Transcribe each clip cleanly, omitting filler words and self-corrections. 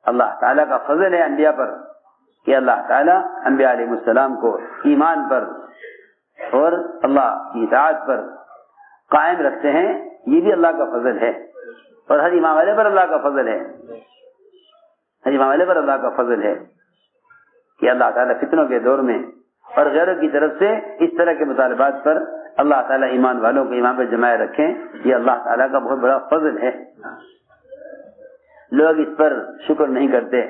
اللہ تعالیٰ کا فضل ہے انبیاء پر کہ اللہ تعالیٰ انبیاء علیہ السلام کو ایمان پر اور اللہ کی اطاعت پر قائم رکھتے ہیں. یہ بھی اللہ کا فضل ہے. اور ہر ایمان والے پر اللہ کا فضل ہے. ہر ایمان والے پر اللہ کا فضل ہے کہ اللہ تعالیٰ فتنوں کے دور میں اور غیروں کی طرف سے اس طرح کے مطالبات پر اللہ تعالیٰ ایمان والوں کو ایمان پر جمائے رکھیں. یہ اللہ تعالیٰ کا بہت بڑا فضل ہے. لوگ اس پر شکر نہیں کرتے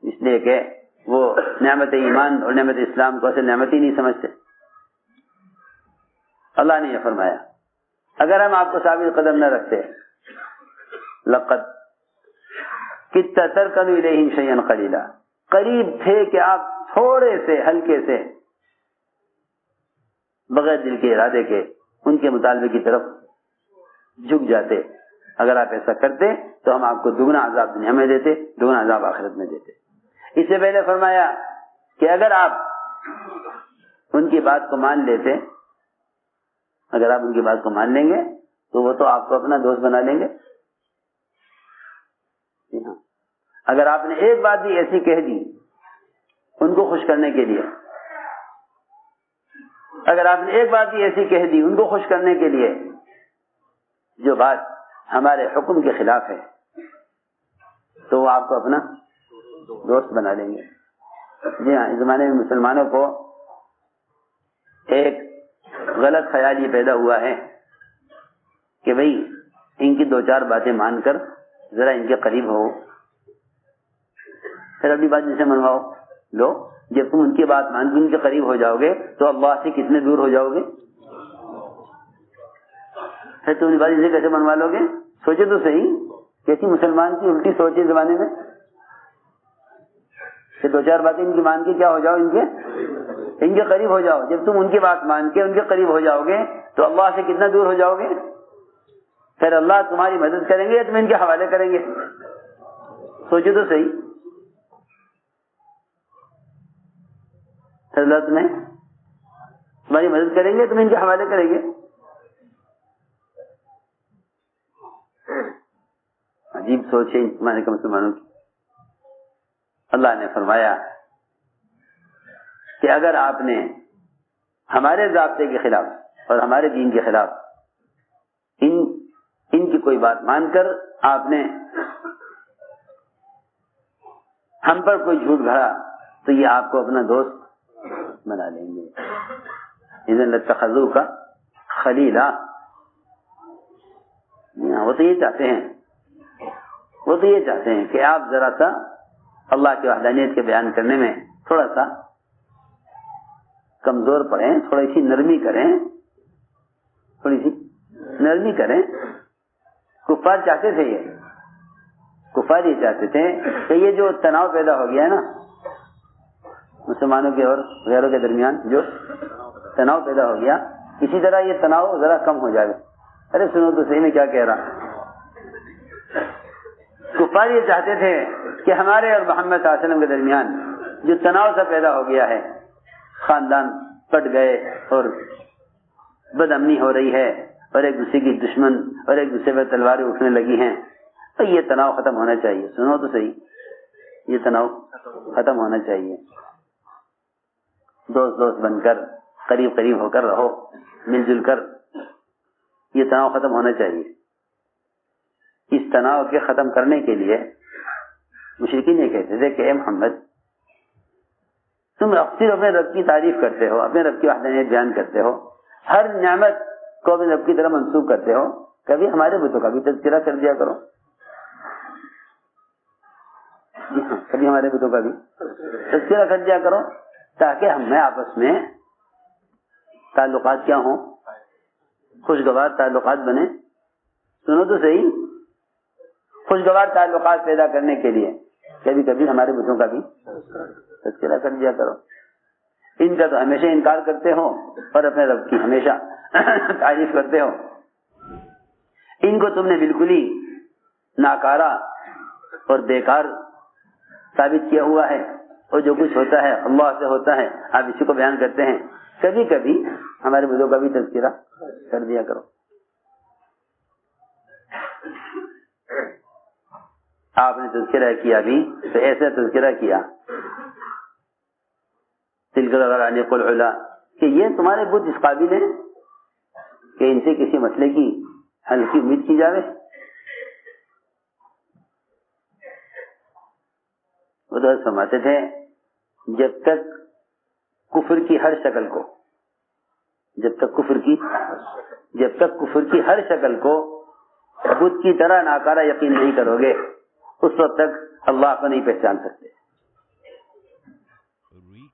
اس لیے کہ وہ نعمت ایمان اور نعمت اسلام کو اصل نعمت ہی نہیں سمجھتے. اللہ نے یہ فرمایا اگر ہم آپ کو ثابت قدم نہ رکھتے لقد کدت ترکنوا الیہم شیئا قلیلا، قریب تھے کہ آپ تھوڑے سے ہلکے سے بغیر دل کے ارادے کے ان کے مطالبے کی طرف جھک جاتے. اگر آپ ایسا کرتے تو ہم آپ کو دگنا عذاب دنیا میں دیتے، دگنا عذاب آخرت میں دیتے. اس سے پہلے فرمایا کہ اگر آپ ان کی بات کو مان لیتے، اگر آپ ان کی بات کو مان لیں گے تو وہ تو آپ کو اپنا دوست بنا لیں گے. اگر آپ نے ایک بات بھی ایسی کہہ دی ان کو خوش کرنے کے لیے، اگر آپ نے ایک بات بھی ایسی کہہ دی ان کو خوش کرنے کے لیے جو بات ہمارے حکم کے خلاف ہے، تو وہ آپ کو اپنا دوست بنا لیں گے. جی ہاں، اس زمانے میں مسلمانوں کو ایک غلط خیال یہ پیدا ہوا ہے کہ بھئی ان کی دو چار باتیں مان کر ذرا ان کے قریب ہو، پھر اپنی بات جسے منواؤ. لو، جب تم ان کی بات مان کے ان کے قریب ہو جاؤ گے تو اللہ سے کتنے دور ہو جاؤ گے. پھر تم ان بات جسے کیسے منوا لو گے؟ سوچے تو صحیح، کیسی مسلمان کی الٹی سوچ ہے زمانے میں کہ دو چار باتیں ان کی مان کے کیا ہو جاؤ، ان کے قریب ہو جاؤ. جب تم ان کی بات مان کے ان کے قریب ہو جاؤ گے تو اللہ سے کتنا دور ہو جاؤ گے. پھر اللہ تمہاری مدد کریں گے یا تم ان کے حوالے کریں گے؟ سوچے تو صحیح. پھر اللہ تمہاری مدد کریں گے، تم ان کے حوالے کریں گے. عجیب سوچ ہے اس زمانے کے مسلمانوں کی. اللہ نے فرمایا کہ اگر آپ نے ہمارے ضابطے کے خلاف اور ہمارے دین کے خلاف ان کی کوئی بات مان کر آپ نے ہم پر کوئی جھوٹ گھڑا تو یہ آپ کو اپنا دوست بنا لیں گے. اذن لاتخذوک خلیلا. وہ تو یہ چاہتے ہیں کہ آپ ذرا سا اللہ کی وحدانیت کے بیان کرنے میں تھوڑا سا کمزور پڑیں، تھوڑی سی نرمی کریں. کفار چاہتے تھے، کفار یہ چاہتے تھے کہ یہ جو تناؤ پیدا ہو گیا ہے نا مسلمانوں کے اور غیروں کے درمیان، جو تناؤ پیدا ہو گیا، اسی طرح یہ تناؤ ذرا کم ہو جائے. ارے سنو تو صحیح میں کیا کہہ رہا. کفار یہ چاہتے تھے کہ ہمارے اور محمد صلی اللہ علیہ وسلم کے درمیان جو تناؤ سا پیدا ہو گیا ہے، خاندان پٹ گئے اور بد امنی ہو رہی ہے اور ایک دوسرے کی دشمن اور ایک دوسرے پر تلواریں اٹھنے لگی ہیں، تو یہ تناؤ ختم ہونا چاہیے. سنو تو صحیح، یہ تناؤ ختم ہونا چاہیے. دوست بن کر قریب ہو کر رہو، مل جل کر. یہ تناؤ ختم ہونا چاہیے. اس تناؤ کے ختم کرنے کے لیے مشرکین یہ کہتے تھے کہ اے محمد، تم اکثر اپنے رب کی تعریف کرتے ہو، اپنے رب کی وحدانیت بیان کرتے ہو، ہر نعمت کو اپنے رب کی طرح منسوب کرتے ہو، کبھی ہمارے بتوں کا بھی تذکرہ کر دیا کرو. کبھی ہمارے بتوں کا بھی تذکرہ کر دیا کرو تاکہ ہمیں آپس میں تعلقات کیا ہوں، خوشگوار تعلقات بنے. سنو تو صحیح، خوشگوار تعلقات پیدا کرنے کے لیے کبھی کبھی ہمارے بتوں کا بھی تذکرہ کر دیا کرو. ان کا تو ہمیشہ انکار کرتے ہو اور اپنے رب کی ہمیشہ تعریف کرتے ہو. ان کو تم نے بالکل ہی ناکارہ اور بیکار ثابت کیا ہوا ہے، اور جو کچھ ہوتا ہے اللہ سے ہوتا ہے، آپ اسی کو بیان کرتے ہیں. کبھی کبھی ہمارے بزرگوں کا بھی تذکرہ کر دیا کرو. آپ نے تذکرہ کیا بھی تو ایسا تذکرہ کیا تلک العلا کہ یہ تمہارے بت اس قابل ہیں کہ ان سے کسی مسئلے کی حل کی امید کی جاوے. وہ تو سمجھتے تھے جب تک کفر کی ہر شکل کو ہر شکل کو بت کی طرح ناکارہ یقین نہیں کرو گے اس وقت تک اللہ کو نہیں پہچان سکتے.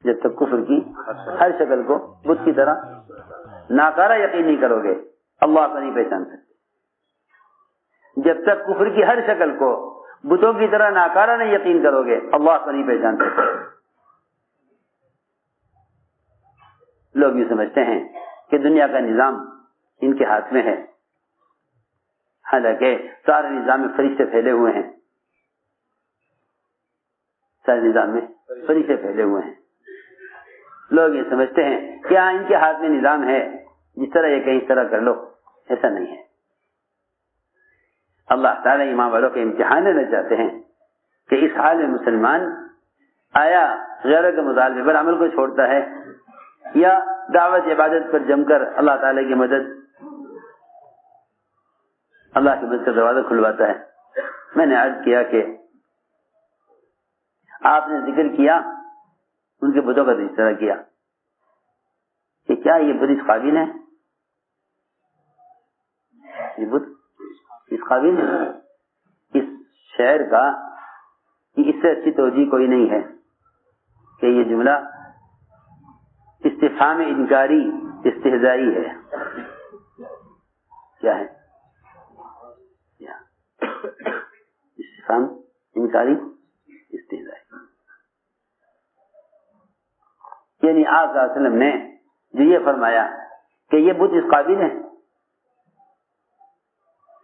جب تک کفر کی ہر شکل کو بت کی طرح ناکارہ یقین نہیں کرو گے اللہ کو نہیں پہچان سکتے. جب تک کفر کی ہر شکل کو بتوں کی طرح ناکارہ نہیں یقین کرو گے اللہ کو نہیں پہچان سکتے. لوگ یہ سمجھتے ہیں کہ دنیا کا نظام ان کے ہاتھ میں ہے، حالانکہ سارے نظام میں فرشتے پھیلے ہوئے ہیں. سارے نظام میں فرشتے پھیلے ہوئے ہیں. لوگ یہ سمجھتے ہیں کہ ہاں ان کے ہاتھ میں نظام ہے، جس طرح یہ کہیں اس طرح کر لو. ایسا نہیں ہے. اللہ تعالیٰ ایمان والوں کے امتحان لینا چاہتے ہیں کہ اس حال میں مسلمان آیا غیروں کے مطالبے پر عمل کو چھوڑتا ہے یا دعوت عبادت پر جم کر اللہ تعالیٰ کی مدد کا دروازہ کھلواتا ہے. میں نے عرض کیا کہ آپ نے ذکر کیا ان کے بتوں کا تذکرہ کیا کہ کیا یہ بت اس قابل ہے، یہ بت اس قابل ہے. اس شعر کا اس سے اچھی توجیہ کوئی نہیں ہے کہ یہ جملہ استفہام انکاری استہزائی ہے. کیا ہے استفہام انکاری استہزائی، یعنی آپ صلی اللہ علیہ وسلم نے جو یہ فرمایا کہ یہ بت اس قابل ہے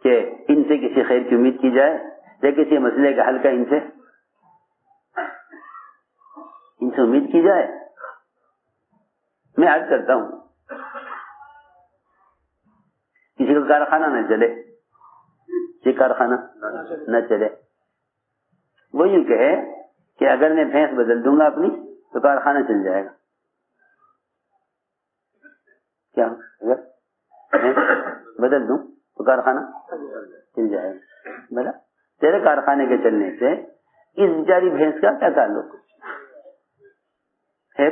کہ ان سے کسی خیر کی امید کی جائے یا کسی مسئلے کا حل کا ان سے امید کی جائے. میں عرض کرتا ہوں کسی کا کارخانہ نہ چلے، کسی کارخانہ نہ چلے، وہ یوں کہے کہ اگر میں بھینس بدل دوں گا اپنی تو کارخانہ چل جائے گا. کیا اگر بھینس بدل دوں تو کارخانہ چل جائے گا؟ بلا تیرے کارخانے کے چلنے سے اس بیچاری بھینس کا کیا تعلق ہے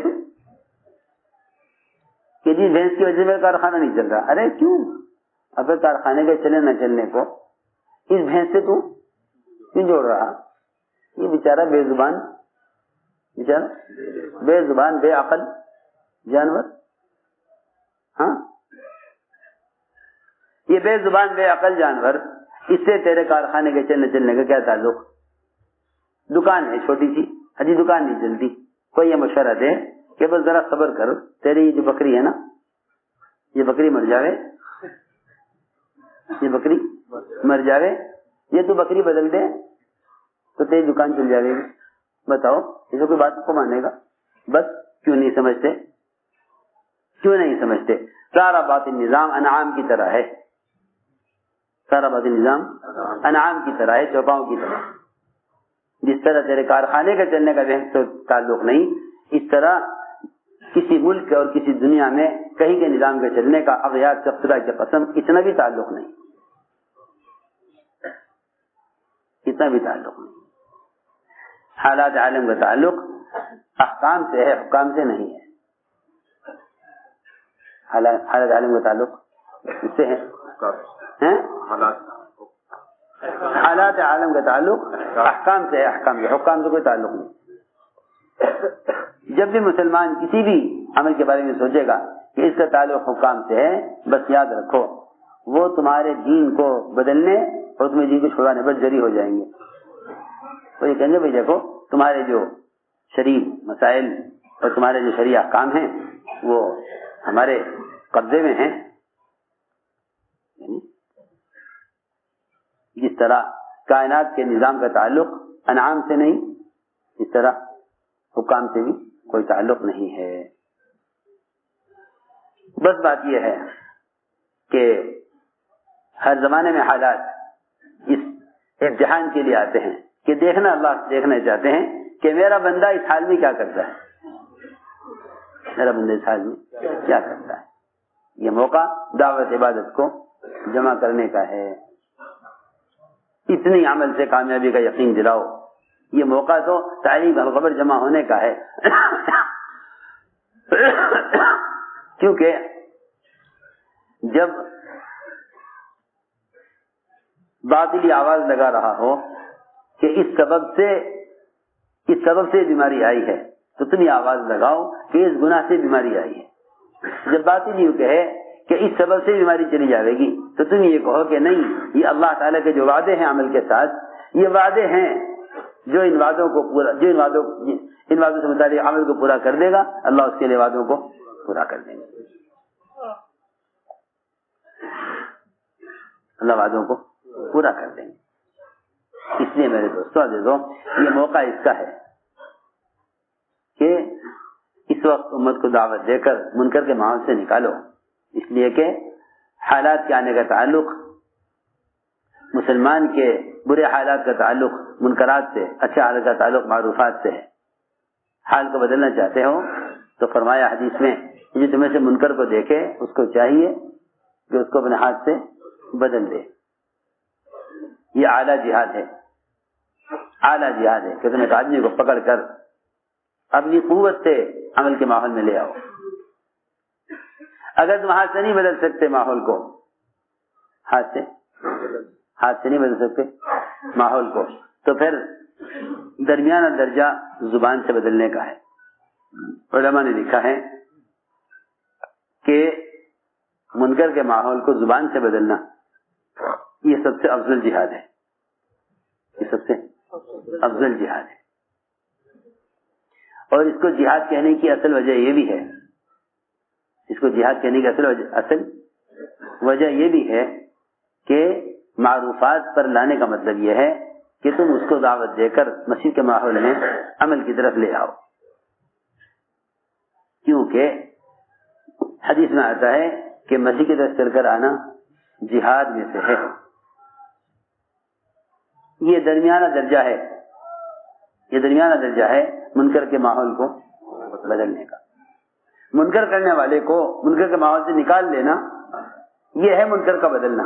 کہ جی بھینس کی وجہ سے کارخانہ نہیں چل رہا؟ ارے کیوں؟ اگر کارخانے کے چلے نہ چلنے کو اس بھینس سے تو کیوں جوڑ رہا؟ یہ بیچارہ بے زبان بے عقل جانور. ہاں یہ بے زبان بے عقل جانور، اس سے تیرے کارخانے کے چلنے کا کیا تعلق؟ دکان ہے چھوٹی سی، ابھی دکان نہیں چلتی، کوئی یہ مشورہ دے کہ بس ذرا صبر کر، تیری یہ جو بکری ہے نا یہ بکری مر جاوے، یہ تو بکری بدل دے تو تیری دکان چل جائے گی. بتاؤ اسے کوئی بات کو مانے گا؟ بس کیوں نہیں سمجھتے؟ سارا باطل نظام انعام کی طرح ہے، چوپاؤں کی طرح. جس طرح تیرے کارخانے کا چلنے کا تو تعلق نہیں، اس طرح کسی ملک اور کسی دنیا میں کہیں کے نظام کے چلنے کا اغیار چفترا کی قسم اتنا بھی تعلق نہیں. حالات عالم کا تعلق احکام سے ہے، حکام سے نہیں ہے. حالات عالم کا تعلق اس سے ہے، حالات عالم کا تعلق احکام سے ہے، حکام سے کوئی تعلق نہیں. جب بھی مسلمان کسی بھی عمل کے بارے میں سوچے گا کہ اس کا تعلق حکام سے ہے، بس یاد رکھو وہ تمہارے دین کو بدلنے اور تمہیں دین کو چھڑانے پر جری ہو جائیں گے. تو یہ کہیں گے بھائی دیکھو تمہارے جو شرعی مسائل اور تمہارے جو شرعی احکام ہیں وہ ہمارے قبضے میں ہیں. جس طرح کائنات کے نظام کا تعلق انعام سے نہیں، اس طرح حکام سے بھی کوئی تعلق نہیں ہے. بس بات یہ ہے کہ ہر زمانے میں حالات اس امتحان کے لیے آتے ہیں کہ دیکھنا اللہ دیکھنا چاہتے ہیں کہ میرا بندہ اس حال میں کیا کرتا ہے، میرا بندہ اس حال میں کیا کرتا ہے. یہ موقع دعوت عبادت کو جمع کرنے کا ہے. اتنی عمل سے کامیابی کا یقین دلاؤ. یہ موقع تو تعریف الخبر جمع ہونے کا ہے. کیونکہ جب باطلی آواز لگا رہا ہو کہ اس سبب سے بیماری آئی ہے تو تم یہ آواز لگاؤ کہ اس گناہ سے بیماری آئی ہے. جب باطل یوں کہے کہ اس سبب سے بیماری چلی جائے گی تو تم یہ کہو کہ نہیں، یہ اللہ تعالیٰ کے جو وعدے ہیں عمل کے ساتھ، یہ وعدے ہیں جو ان وعدوں سے متعلق عمل کو پورا کر دے گا، اللہ اس کے لیے وعدوں کو پورا کر دیں گے. اللہ وعدوں کو پورا کر دیں گے. اس لیے میرے دوستوں عزیزوں، یہ موقع اس کا ہے کہ اس وقت امت کو دعوت دے کر منکر کے ماحول سے نکالو. اس لیے کہ حالات کے آنے کا تعلق، مسلمان کے برے حالات کا تعلق منکرات سے، اچھے حالات کا تعلق معروفات سے ہے. حال کو بدلنا چاہتے ہو تو فرمایا حدیث میں، جو تمہیں سے منکر کو دیکھے اس کو چاہیے کہ اس کو اپنے ہاتھ سے بدل دے. یہ اعلیٰ جہاد ہے، اعلیٰ جہاد ہے کہ تم ایک آدمی کو پکڑ کر اپنی قوت سے عمل کے ماحول میں لے آؤ. اگر تم ہاتھ سے نہیں بدل سکتے ماحول کو، ہاتھ سے نہیں بدل سکتے ماحول کو، تو پھر درمیانہ درجہ زبان سے بدلنے کا ہے. علماء نے لکھا ہے کہ منکر کے ماحول کو زبان سے بدلنا یہ سب سے افضل جہاد ہے. یہ سب سے افضل جہاد ہے. اور اس کو جہاد کہنے کی اصل وجہ یہ بھی ہے، اس کو جہاد کہنے کی اصل وجہ یہ بھی ہے کہ معروفات پر لانے کا مطلب یہ ہے کہ تم اس کو دعوت دے کر مسجد کے ماحول میں عمل کی طرف لے آؤ. کیونکہ حدیث میں آتا ہے کہ مسجد کی طرف چل کر آنا جہاد میں سے ہے. یہ درمیانہ درجہ ہے، یہ درمیانہ درجہ ہے منکر کے ماحول کو بدلنے کا. منکر کرنے والے کو منکر کے ماحول سے نکال لینا یہ ہے منکر کا بدلنا.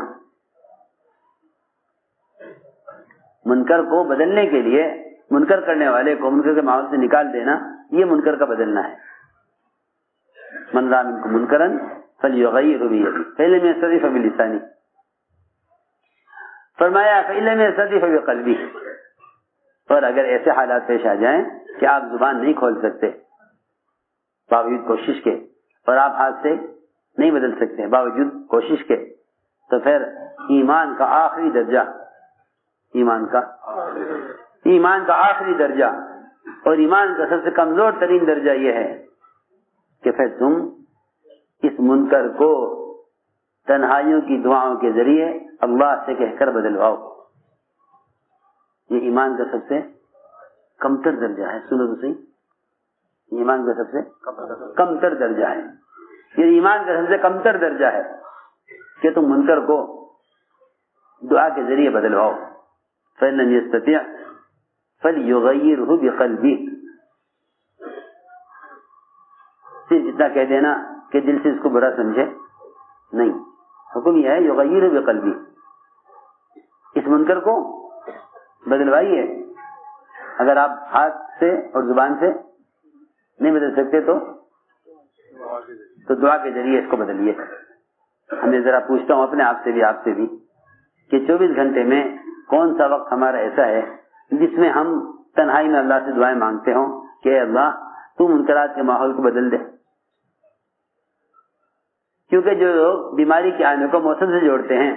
منکر کو بدلنے کے لیے منکر کرنے والے کو منکر کے ماحول سے نکال دینا یہ منکر کا بدلنا ہے. من رأى منكم منکرا فلیغیرہ بیدہ فإن لم یستطع فبلسانہ. فرمایا فإن لم یستطع فبقلبہ. اور اگر ایسے حالات پیش آ جائیں کہ آپ زبان نہیں کھول سکتے باوجود کوشش کے، اور آپ ہاتھ سے نہیں بدل سکتے باوجود کوشش کے، تو پھر ایمان کا آخری درجہ، ایمان کا آخری درجہ اور ایمان کا سب سے کمزور ترین درجہ یہ ہے کہ پھر تم اس منکر کو تنہائیوں کی دعاؤں کے ذریعے اللہ سے کہہ کر بدلواؤ. یہ ایمان کا سب سے کمتر درجہ ہے. سنو تو صحیح، ایمان کا سب سے کمتر درجہ ہے. یہ ایمان کا سب سے کمتر درجہ ہے کہ تم منکر کو دعا کے ذریعے بدلواؤ. فإن لم يستطع فليغيره بقلبه. صرف اتنا کہہ دینا کہ دل سے اس کو برا سمجھے نہیں. حکم یہ ہے یغیرہ بقلبہ. اس منکر کو بدلوائیے. اگر آپ ہاتھ سے اور زبان سے نہیں بدل سکتے تو دعا کے ذریعے اس کو بدلیے. ہمیں ذرا پوچھتا ہوں اپنے آپ سے بھی کہ 24 گھنٹے میں کون سا وقت ہمارا ایسا ہے جس میں ہم تنہائی میں اللہ سے دعائیں مانگتے ہوں کہ اے اللہ تو منکرات کے ماحول کو بدل دے. کیونکہ جو لوگ بیماری کے آنے کو موسم سے جوڑتے ہیں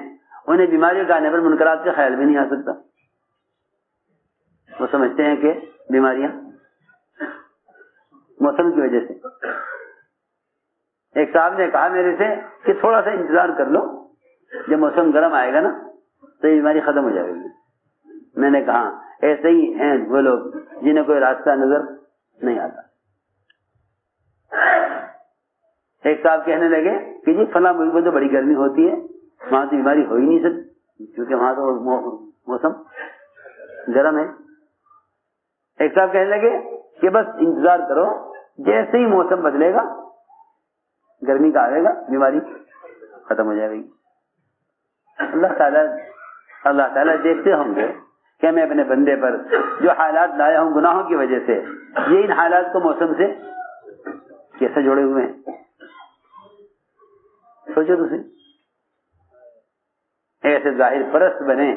انہیں بیماریوں کے آنے پر منکرات کا خیال بھی نہیں آ سکتا. وہ سمجھتے ہیں کہ بیماریاں موسم کی وجہ سے. ایک صاحب نے کہا میرے سے کہ تھوڑا سا انتظار کر لو، جب موسم گرم آئے گا نا تو یہ بیماری ختم ہو جائے گی. میں نے کہا ایسے ہی ہیں وہ لوگ جنہیں کوئی راستہ نظر نہیں آتا. ایک صاحب کہنے لگے کہ جی فلاں ملک میں تو بڑی گرمی ہوتی ہے، وہاں تو بیماری ہو ہی نہیں سکتی کیونکہ وہاں تو موسم گرم ہے. ایک صاحب کہنے لگے کہ بس انتظار کرو، جیسے ہی موسم بدلے گا، گرمی کا آئے گا، بیماری ختم ہو جائے گی۔ اللہ تعالیٰ دیکھتے ہوں گے کہ میں اپنے بندے پر جو حالات لایا ہوں گناہوں کی وجہ سے، یہ ان حالات کو موسم سے کیسے جوڑے ہوئے ہیں۔ سوچو تو صحیح، ایسے ظاہر پرست بنے،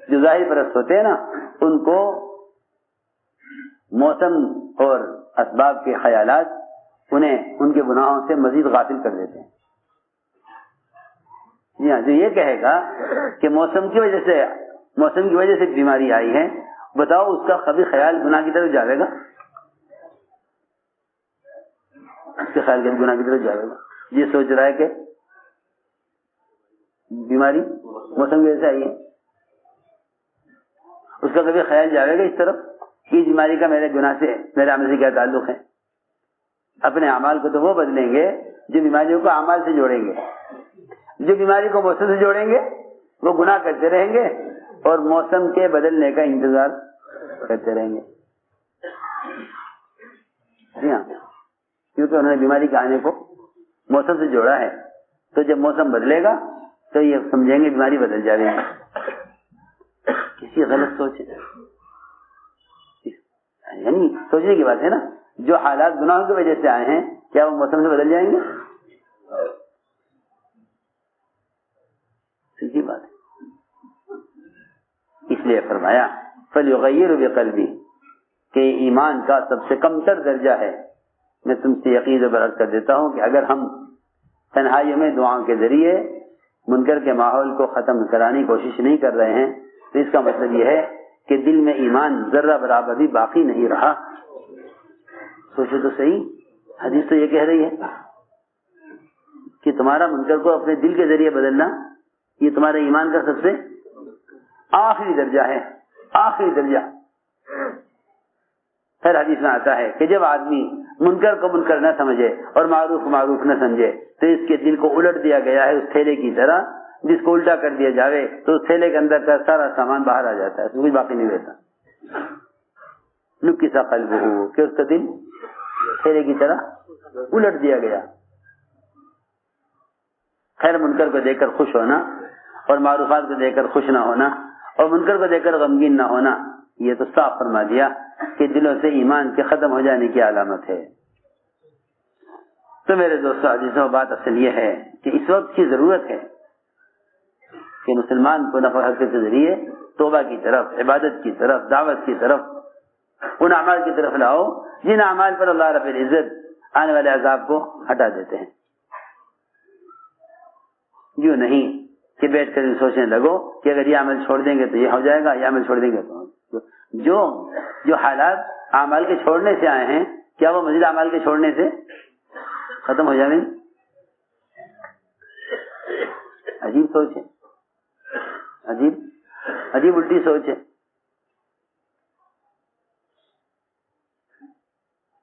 جو ظاہر پرست ہوتے ہیں نا، ان کو موسم اور اسباب کے خیالات انہیں ان کے گناہوں سے مزید غافل کر دیتے ہیں۔ جی ہاں، جو یہ کہے گا کہ موسم کی وجہ سے بیماری آئی ہے، بتاؤ اس کا کبھی خیال گناہ کی طرف جاوے گا؟ اس کے خیال کبھی گناہ کی طرف جاوے گا؟ یہ سوچ رہا ہے کہ بیماری موسم کی وجہ سے آئی ہے، اس کا کبھی خیال جاوے گا اس طرف کہ اس بیماری کا میرے گناہ سے، میرے عمل سے کیا تعلق ہے؟ اپنے اعمال کو تو وہ بدلیں گے جو بیماریوں کو اعمال سے جوڑیں گے، جو بیماری کو موسم سے جوڑیں گے وہ گناہ کرتے رہیں گے اور موسم کے بدلنے کا انتظار کرتے رہیں گے۔ جی ہاں، کیونکہ انہوں نے بیماری کے آنے کو موسم سے جوڑا ہے، تو جب موسم بدلے گا تو یہ سمجھیں گے بیماری بدل جائے گی۔ کسی غلط سوچ ہے، یعنی سوچنے کی بات ہے نا، جو حالات گناہوں کی وجہ سے آئے ہیں کیا وہ موسم سے بدل جائیں گے؟ سیدھی بات ہے۔ اس لیے فرمایا فَلْيُغَيِّرْ بِقَلْبِهِ کہ ایمان کا سب سے کم تر درجہ ہے۔ میں تم سے یقین و برعت کر دیتا ہوں کہ اگر ہم تنہائیوں میں دعاؤں کے ذریعے منکر کے ماحول کو ختم کرانے کی کوشش نہیں کر رہے ہیں تو اس کا مطلب یہ ہے کہ دل میں ایمان ذرہ برابر بھی باقی نہیں رہا۔ سوچو تو صحیح، حدیث تو یہ کہہ رہی ہے کہ تمہارا منکر کو اپنے دل کے ذریعے بدلنا یہ تمہارے ایمان کا سب سے آخری درجہ ہے، آخری درجہ۔ پھر حدیث میں آتا ہے کہ جب آدمی منکر کو منکر نہ سمجھے اور معروف کو معروف نہ سمجھے تو اس کے دل کو الٹ دیا گیا ہے اس تھیلے کی طرح، جس کو الٹا کر دیا جاوے تو اس تھیلے کے اندر کا سارا سامان باہر آ جاتا ہے، کچھ باقی نہیں رہتا۔ نکسا قلبہ کہ اس کا دل تھیلے کی طرح الٹ دیا گیا۔ خیر منکر کو دیکھ کر خوش ہونا اور معروفات کو دیکھ کر خوش نہ ہونا اور منکر کو دیکھ کر غمگین نہ ہونا، یہ تو صاف فرما دیا کہ دلوں سے ایمان کے ختم ہو جانے کی علامت ہے۔ تو میرے دوستو عزیزوں، بات اصل یہ ہے کہ اس وقت کی ضرورت ہے کہ مسلمان کو نفع حق کے ذریعے توبہ کی طرف، عبادت کی طرف، دعوت کی طرف، ان اعمال کی طرف لاؤ جن اعمال پر اللہ رب العزت آنے والے عذاب کو ہٹا دیتے ہیں۔ یوں نہیں کہ بیٹھ کر سوچنے لگو کہ اگر یہ عمل چھوڑ دیں گے تو یہ ہو جائے گا، یہ عمل چھوڑ دیں گے تو جو حالات اعمال کے چھوڑنے سے آئے ہیں کیا وہ مزید اعمال کے چھوڑنے سے ختم ہو جائیں؟ عجیب سوچ ہے، عجیب الٹی سوچ ہے۔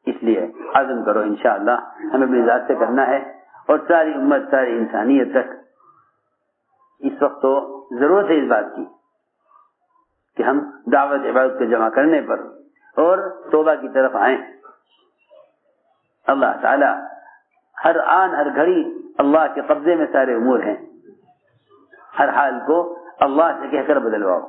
اس لیے عزم کرو انشاءاللہ ہمیں اپنی ذات سے کرنا ہے، اور ساری امت، ساری انسانیت تک اس وقت تو ضرورت ہے اس بات کی کہ ہم دعوت عبادت کو جمع کرنے پر اور توبہ کی طرف آئیں۔ اللہ تعالی ہر آن ہر گھڑی اللہ کے قبضے میں سارے امور ہیں، ہر حال کو اللہ سے کہہ کر بدلواؤ۔